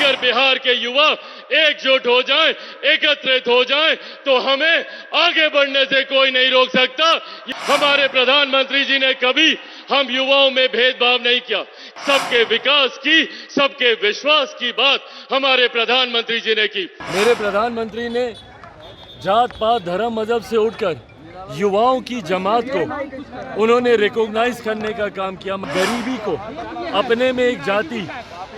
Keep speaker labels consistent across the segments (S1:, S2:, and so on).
S1: अगर बिहार के युवा एकजुट हो जाएं, एकत्रित हो जाएं, तो हमें आगे बढ़ने से कोई नहीं रोक सकता। हमारे प्रधानमंत्री जी ने कभी हम युवाओं में भेदभाव नहीं किया। सबके विकास की, सबके विश्वास की बात हमारे प्रधानमंत्री जी ने की।
S2: मेरे प्रधानमंत्री ने जात पात धर्म मजहब से उठकर युवाओं की जमात को उन्होंने रिकॉग्नाइज करने का काम किया। गरीबी को अपने में एक जाति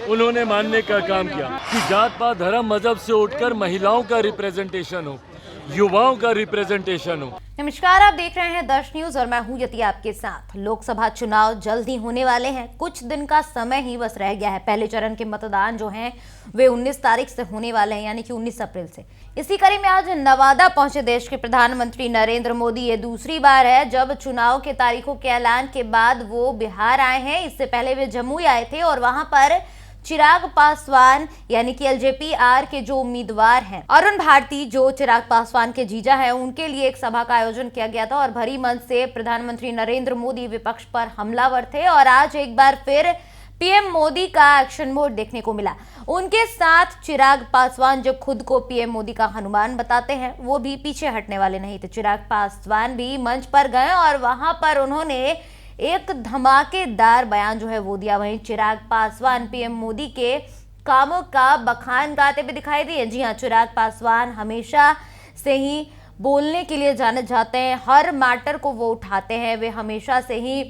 S2: उन्होंने मानने का काम किया कि जात पात धर्म मजहब से उठकर महिलाओं का रिप्रेजेंटेशन हो, युवाओं का रिप्रेजेंटेशन हो।
S3: नमस्कार, आप देख रहे हैं दर्श न्यूज और मैं हूं यति आपके साथ। लोकसभा चुनाव जल्द ही होने वाले हैं, कुछ दिन का समय ही बस रह गया है। पहले चरण के मतदान जो हैं वे 19 तारीख से होने वाले हैं, यानी कि 19 अप्रैल से। इसी कड़ी में आज नवादा पहुंचे देश के प्रधानमंत्री नरेंद्र मोदी। ये दूसरी बार है जब चुनाव के तारीखों के ऐलान के बाद वो बिहार आए हैं। इससे पहले वे जमुई आए थे और वहां पर चिराग पासवान यानी कि एलजेपी-आर के जो उम्मीदवार हैं, अरुण भारती जो चिराग पासवान के जीजा हैं, उनके लिए एक सभा का आयोजन किया गया था और भरी मंच से प्रधानमंत्री नरेंद्र मोदी विपक्ष पर हमलावर थे। और आज एक बार फिर पीएम मोदी का एक्शन मोड देखने को मिला। उनके साथ चिराग पासवान जो खुद को पीएम मोदी का हनुमान बताते हैं, वो भी पीछे हटने वाले नहीं थे। चिराग पासवान भी मंच पर गए और वहां पर उन्होंने एक धमाकेदार बयान जो है वो दिया। वहीं चिराग पासवान पीएम मोदी के कामों का बखान गाते हुए दिखाई दिए। जी हाँ, चिराग पासवान हमेशा से ही बोलने के लिए जाने जाते हैं, हर मैटर को वो उठाते हैं। वे हमेशा से ही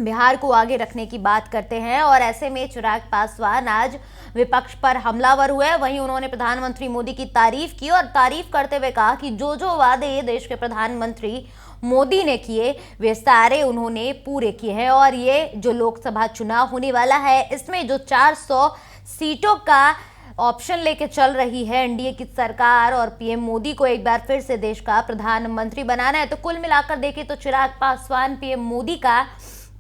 S3: बिहार को आगे रखने की बात करते हैं और ऐसे में चिराग पासवान आज विपक्ष पर हमलावर हुए। वहीं उन्होंने प्रधानमंत्री मोदी की तारीफ की और तारीफ करते हुए कहा कि जो वादे देश के प्रधानमंत्री मोदी ने किए वे सारे उन्होंने पूरे किए हैं। और ये जो लोकसभा चुनाव होने वाला है, इसमें जो 400 सीटों का ऑप्शन लेके चल रही है एनडीए की सरकार और पीएम मोदी को एक बार फिर से देश का प्रधानमंत्री बनाना है, तो कुल मिलाकर देखें तो चिराग पासवान पीएम मोदी का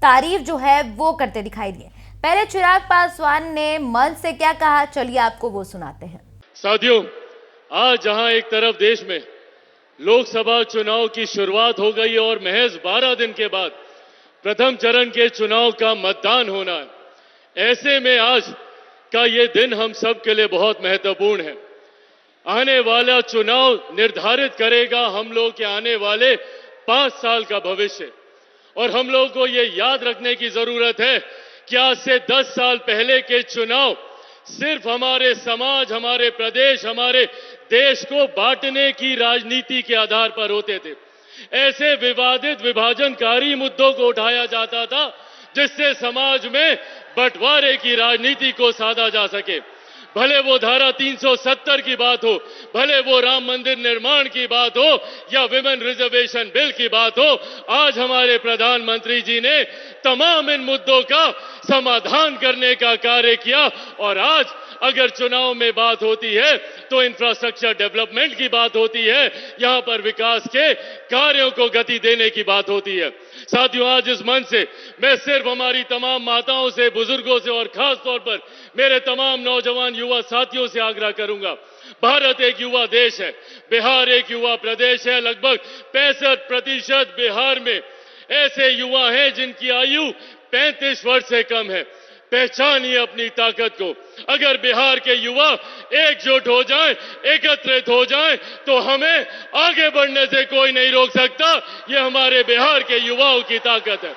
S3: तारीफ जो है वो करते दिखाई दिए। पहले चिराग पासवान ने मंच से क्या कहा, चलिए आपको वो सुनाते हैं।
S1: साथियों, आज जहां एक तरफ देश में लोकसभा चुनाव की शुरुआत हो गई और महज 12 दिन के बाद प्रथम चरण के चुनाव का मतदान होना है, ऐसे में आज का ये दिन हम सब के लिए बहुत महत्वपूर्ण है। आने वाला चुनाव निर्धारित करेगा हम लोग के आने वाले 5 साल का भविष्य। और हम लोग को ये याद रखने की जरूरत है कि आज से 10 साल पहले के चुनाव सिर्फ हमारे समाज, हमारे प्रदेश, हमारे देश को बांटने की राजनीति के आधार पर होते थे। ऐसे विवादित विभाजनकारी मुद्दों को उठाया जाता था जिससे समाज में बंटवारे की राजनीति को साधा जा सके। भले वो धारा 370 की बात हो, भले वो राम मंदिर निर्माण की बात हो या विमेन रिजर्वेशन बिल की बात हो, आज हमारे प्रधानमंत्री जी ने तमाम इन मुद्दों का समाधान करने का कार्य किया। और आज अगर चुनाव में बात होती है तो इंफ्रास्ट्रक्चर डेवलपमेंट की बात होती है, यहां पर विकास के कार्यों को गति देने की बात होती है। साथियों, आज इस मंच से मैं सिर्फ हमारी तमाम माताओं से, बुजुर्गों से और खास तौर पर मेरे तमाम नौजवान युवा साथियों से आग्रह करूंगा। भारत एक युवा देश है, बिहार एक युवा प्रदेश है। लगभग 65% बिहार में ऐसे युवा हैं जिनकी आयु 35 वर्ष से कम है। पहचानिए अपनी ताकत को। अगर बिहार के युवा एकजुट हो जाएं, एकत्रित हो जाएं, तो हमें आगे बढ़ने से कोई नहीं रोक सकता। ये हमारे बिहार के युवाओं की ताकत है।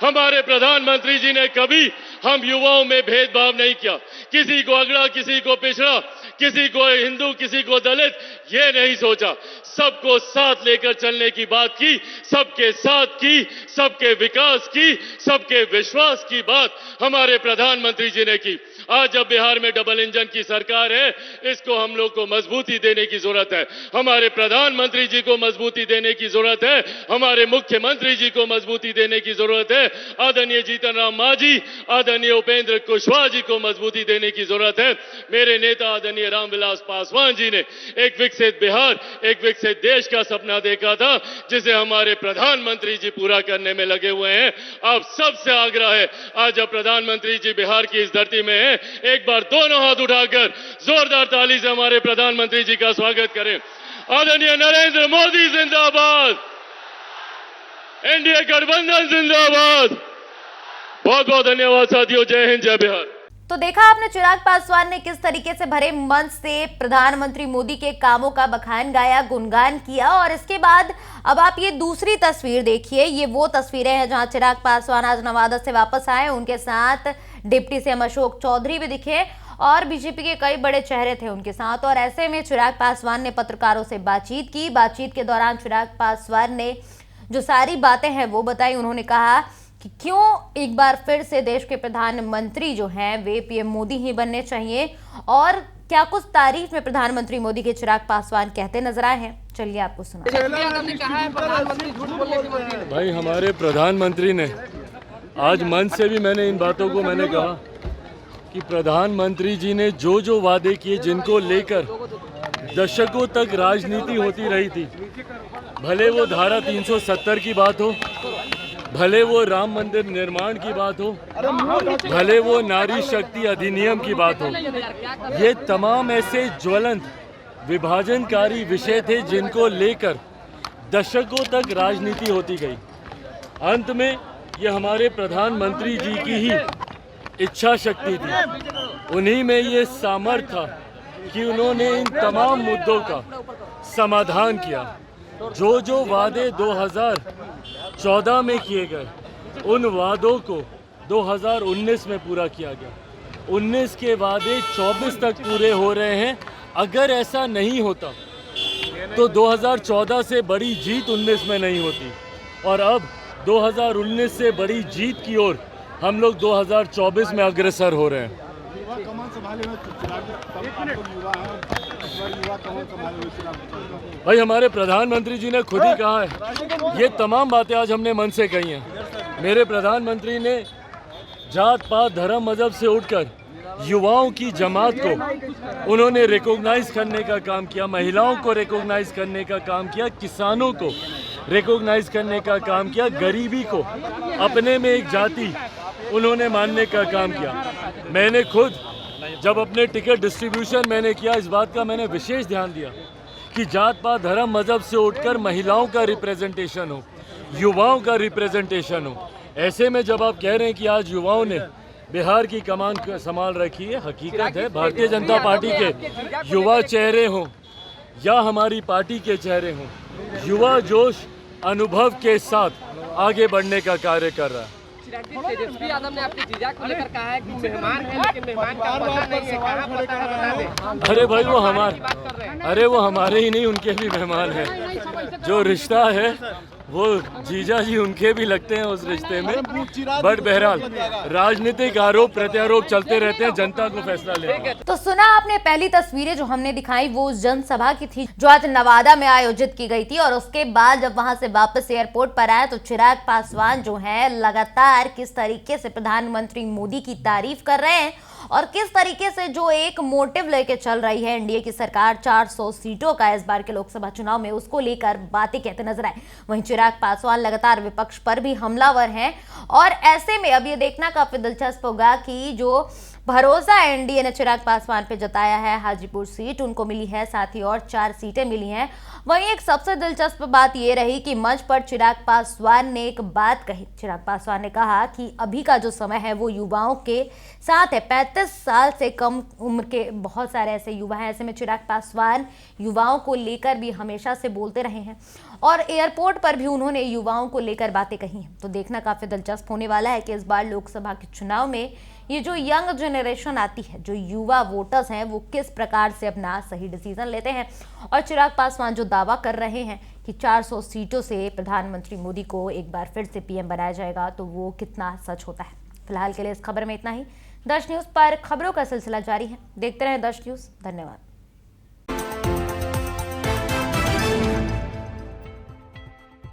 S1: हमारे प्रधानमंत्री जी ने कभी हम युवाओं में भेदभाव नहीं किया। किसी को अगड़ा, किसी को पिछड़ा, किसी को हिंदू, किसी को दलित, ये नहीं सोचा। सबको साथ लेकर चलने की बात की, सबके साथ की, सबके विकास की, सबके विश्वास की बात हमारे प्रधानमंत्री जी ने की। आज जब बिहार में डबल इंजन की सरकार है, इसको हम लोग को मजबूती देने की जरूरत है। हमारे प्रधानमंत्री जी को मजबूती देने की जरूरत है, हमारे मुख्यमंत्री जी को मजबूती देने की जरूरत है, आदरणीय जीतन राम मांझी, आदरणीय उपेंद्र कुशवाहा जी को मजबूती देने की जरूरत है। मेरे नेता आदरणीय रामविलास पासवान जी ने एक विकसित बिहार, एक विकसित देश का सपना देखा था, जिसे हमारे प्रधानमंत्री जी पूरा करने में लगे हुए हैं। आप सबसे आग्रह है, आज जब प्रधानमंत्री जी बिहार की इस धरती में है, एक बार दोनों हाथ उठाकर जोरदार ताली से हमारे प्रधानमंत्री जी का स्वागत करें। आदरणीय नरेंद्र मोदी जिंदाबाद, एनडीए गठबंधन जिंदाबाद। बहुत बहुत धन्यवाद साथियों। जय हिंद, जय बिहार।
S3: तो देखा आपने चिराग पासवान ने किस तरीके से भरे मंच से प्रधानमंत्री मोदी के कामों का बखान गाया, गुणगान किया। और इसके बाद अब आप ये दूसरी तस्वीर देखिए, ये वो तस्वीरें हैं जहां चिराग पासवान आज नवादा से वापस आए। उनके साथ डिप्टी सीएम अशोक चौधरी भी दिखे और बीजेपी के कई बड़े चेहरे थे उनके साथ। और ऐसे में चिराग पासवान ने पत्रकारों से बातचीत की। बातचीत के दौरान चिराग पासवान ने जो सारी बातें हैं वो बताई। उन्होंने कहा कि क्यों एक बार फिर से देश के प्रधानमंत्री जो हैं वे पीएम मोदी ही बनने चाहिए, और क्या कुछ तारीफ में प्रधानमंत्री मोदी के चिराग पासवान कहते नजर आए हैं। चलिए आपको सुना।
S2: भाई हमारे प्रधानमंत्री ने आज मंच से भी मैंने इन बातों को मैंने कहा कि प्रधानमंत्री जी ने जो जो वादे किए, जिनको लेकर दशकों तक राजनीति होती रही थी, भले वो धारा 370 की बात हो, भले वो राम मंदिर निर्माण की बात हो, भले वो नारी शक्ति अधिनियम की बात हो, ये तमाम ऐसे ज्वलंत विभाजनकारी विषय थे जिनको लेकर दशकों तक राजनीति होती गई। अंत में ये हमारे प्रधानमंत्री जी की ही इच्छा शक्ति थी, उन्हीं में ये सामर्थ्य था कि उन्होंने इन तमाम मुद्दों का समाधान किया। जो जो वादे 2014 में किए गए, उन वादों को 2019 में पूरा किया गया। 19 के वादे 24 तक पूरे हो रहे हैं। अगर ऐसा नहीं होता तो 2014 से बड़ी जीत 19 में नहीं होती, और अब 2019 से बड़ी जीत की ओर हम लोग 2024 में अग्रसर हो रहे हैं। भाई हमारे प्रधानमंत्री जी ने खुद ही कहा है, ये तमाम बातें आज हमने मन से कही हैं। मेरे प्रधानमंत्री ने जात पात धर्म मजहब से उठकर युवाओं की जमात को उन्होंने रिकॉग्नाइज करने का काम किया, महिलाओं को रिकॉग्नाइज करने का काम किया, किसानों को रिकॉग्नाइज करने का काम किया, गरीबी को अपने में एक जाति उन्होंने मानने का काम किया। मैंने खुद जब अपने टिकट डिस्ट्रीब्यूशन मैंने किया, इस बात का मैंने विशेष ध्यान दिया कि जात पात धर्म मजहब से उठकर महिलाओं का रिप्रेजेंटेशन हो, युवाओं का रिप्रेजेंटेशन हो। ऐसे में जब आप कह रहे हैं कि आज युवाओं ने बिहार की कमान संभाल रखी है, हकीकत है भारतीय जनता पार्टी के युवा चेहरे हों या हमारी पार्टी के चेहरे हों, युवा जोश अनुभव के साथ आगे बढ़ने का कार्य कर रहा है।
S4: तेजस्वी यादव ने अपने जीजा को लेकर कहा है कि मेहमान है लेकिन मेहमान का पता नहीं है, कहाँ पता है बता दें।
S2: अरे भाई वो हमारे ही नहीं, उनके भी मेहमान हैं। जो रिश्ता है वो जीजा जी उनके भी लगते हैं उस रिश्ते में। बट बहरहाल राजनीतिक आरोप प्रत्यारोप चलते रहते हैं, जनता को फैसला लेना।
S3: तो सुना आपने, पहली तस्वीरें जो हमने दिखाई वो उस जनसभा की थी जो आज नवादा में आयोजित की गई थी। और उसके बाद जब वहां से वापस एयरपोर्ट पर आए तो चिराग पासवान जो है लगातार किस तरीके से प्रधानमंत्री मोदी की तारीफ कर रहे हैं और किस तरीके से जो एक मोटिव लेके चल रही है एनडीए की सरकार 400 सीटों का इस बार के लोकसभा चुनाव में, उसको लेकर बातें कहते नजर आए। वहीं चिराग पासवान लगातार विपक्ष पर भी हमलावर हैं। और ऐसे में अब ये देखना काफी दिलचस्प होगा कि जो भरोसा एनडीए ने चिराग पासवान पे जताया है, हाजीपुर सीट उनको मिली है, साथ ही और 4 सीटें मिली हैं। वहीं एक सबसे दिलचस्प बात ये रही कि मंच पर चिराग पासवान ने एक बात कही। चिराग पासवान ने कहा कि अभी का जो समय है वो युवाओं के साथ है। 35 साल से कम उम्र के बहुत सारे ऐसे युवा हैं। ऐसे में चिराग पासवान युवाओं को लेकर भी हमेशा से बोलते रहे हैं और एयरपोर्ट पर भी उन्होंने युवाओं को लेकर बातें कही हैं। तो देखना काफी दिलचस्प होने वाला है कि इस बार लोकसभा के चुनाव में ये जो यंग जनरेशन आती है, जो युवा वोटर्स हैं, वो किस प्रकार से अपना सही डिसीजन लेते हैं। और चिराग पासवान जो दावा कर रहे हैं कि 400 सीटों से प्रधानमंत्री मोदी को एक बार फिर से पीएम बनाया जाएगा, तो वो कितना सच होता है। फिलहाल के लिए इस खबर में इतना ही। दर्श न्यूज पर खबरों का सिलसिला जारी है, देखते रहें दर्श न्यूज। धन्यवाद।